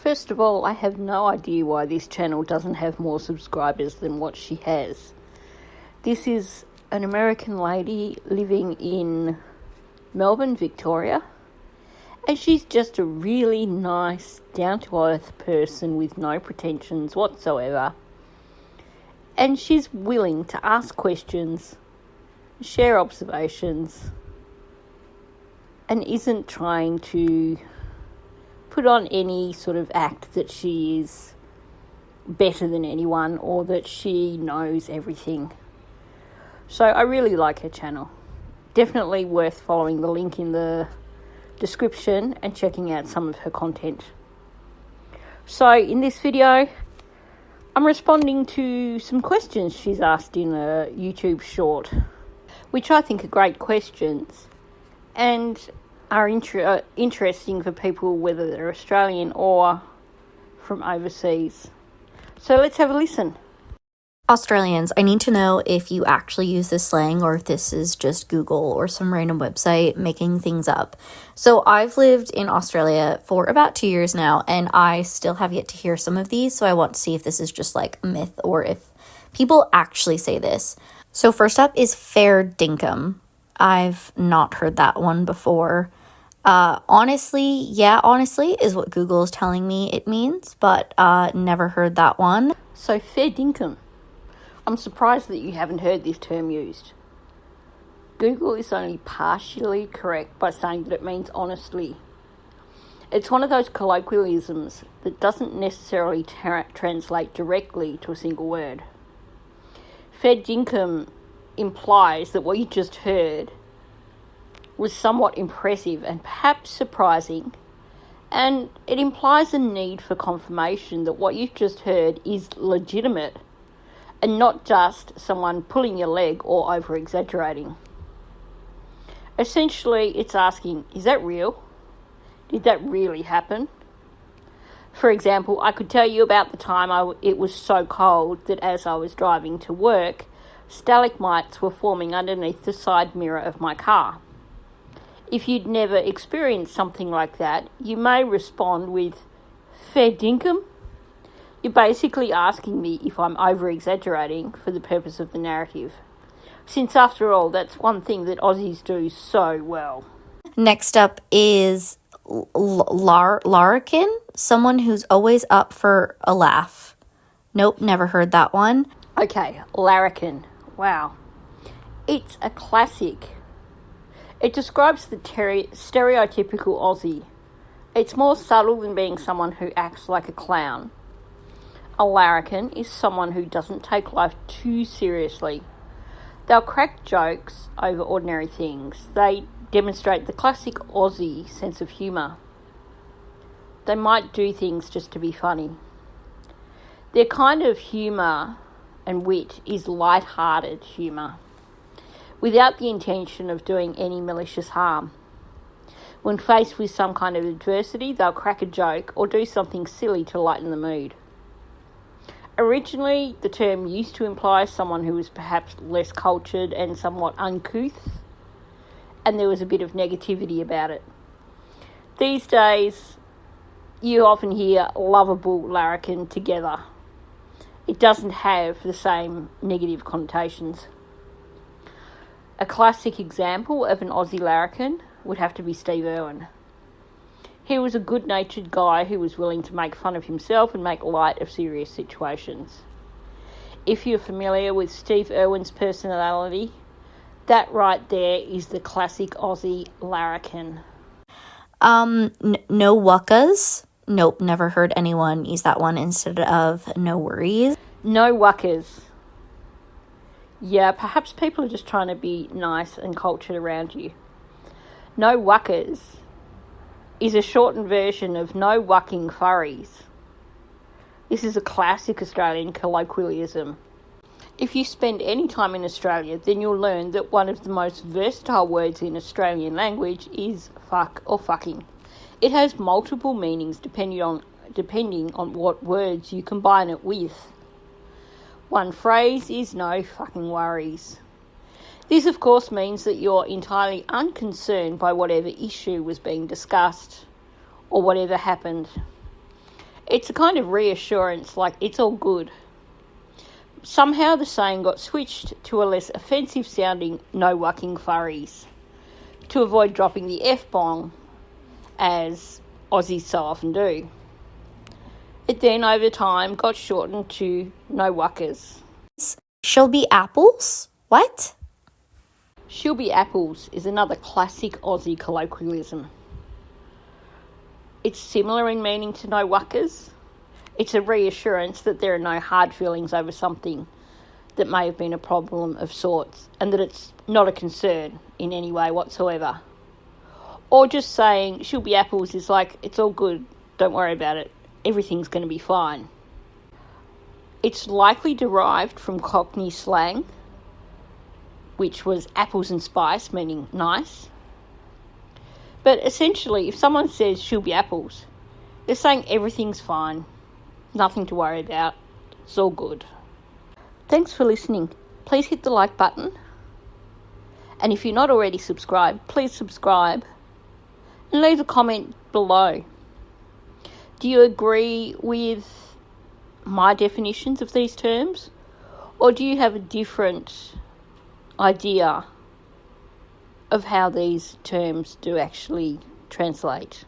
First of all, I have no idea why this channel doesn't have more subscribers than what she has. This is an American lady living in Melbourne, Victoria, and she's just a really nice, down-to-earth person with no pretensions whatsoever. And she's willing to ask questions, share observations, and isn't trying to put on any sort of act that she is better than anyone or that she knows everything. So I really like her channel. Definitely worth following the link in the description and checking out some of her content. So in this video, I'm responding to some questions she's asked in a YouTube short, which I think are great questions and are interesting for people whether they're Australian or from overseas. So let's have a listen. Australians, I need to know if you actually use this slang or if this is just Google or some random website making things up. So I've lived in Australia for about 2 years now, and I still have yet to hear some of these, so I want to see if this is just like a myth or if people actually say this. So first up is fair dinkum. I've not heard that one before. Honestly is what Google is telling me it means, but never heard that one. So fair dinkum. I'm surprised that you haven't heard this term used. Google is only partially correct by saying that it means honestly. It's one of those colloquialisms that doesn't necessarily translate directly to a single word. Fair dinkum implies that what you just heard was somewhat impressive and perhaps surprising, and it implies a need for confirmation that what you've just heard is legitimate and not just someone pulling your leg or over-exaggerating. Essentially, it's asking, is that real? Did that really happen? For example, I could tell you about the time it was so cold that as I was driving to work, stalagmites were forming underneath the side mirror of my car. If you'd never experienced something like that, you may respond with, fair dinkum? You're basically asking me if I'm over-exaggerating for the purpose of the narrative. Since after all, that's one thing that Aussies do so well. Next up is larrikin, someone who's always up for a laugh. Nope, never heard that one. Okay, larrikin. Wow. It's a classic. It describes the stereotypical Aussie. It's more subtle than being someone who acts like a clown. A larrikin is someone who doesn't take life too seriously. They'll crack jokes over ordinary things. They demonstrate the classic Aussie sense of humour. They might do things just to be funny. Their kind of humour and wit is light-hearted humour, without the intention of doing any malicious harm. When faced with some kind of adversity, they'll crack a joke or do something silly to lighten the mood. Originally, the term used to imply someone who was perhaps less cultured and somewhat uncouth, and there was a bit of negativity about it. These days, you often hear lovable larrikin together. It doesn't have the same negative connotations. A classic example of an Aussie larrikin would have to be Steve Irwin. He was a good-natured guy who was willing to make fun of himself and make light of serious situations. If you're familiar with Steve Irwin's personality, that right there is the classic Aussie larrikin. No wuckas. Nope, never heard anyone use that one instead of no worries. No wuckas. Yeah, perhaps people are just trying to be nice and cultured around you. No wuckas is a shortened version of no wucking furries. This is a classic Australian colloquialism. If you spend any time in Australia, then you'll learn that one of the most versatile words in Australian language is fuck or fucking. It has multiple meanings depending on what words you combine it with. One phrase is no fucking worries. This, of course, means that you're entirely unconcerned by whatever issue was being discussed or whatever happened. It's a kind of reassurance, like it's all good. Somehow the saying got switched to a less offensive sounding no wucking furries to avoid dropping the F-bomb, as Aussies so often do. It then, over time, got shortened to no wuckers. She'll be apples? What? She'll be apples is another classic Aussie colloquialism. It's similar in meaning to no wuckers. It's a reassurance that there are no hard feelings over something that may have been a problem of sorts and that it's not a concern in any way whatsoever. Or just saying she'll be apples is like, it's all good, don't worry about it, everything's going to be fine. It's likely derived from Cockney slang, which was apples and spice, meaning nice. But essentially, if someone says she'll be apples, they're saying everything's fine, nothing to worry about, it's all good. Thanks for listening. Please hit the like button. And if you're not already subscribed, please subscribe and leave a comment below. Do you agree with my definitions of these terms? Or do you have a different idea of how these terms do actually translate?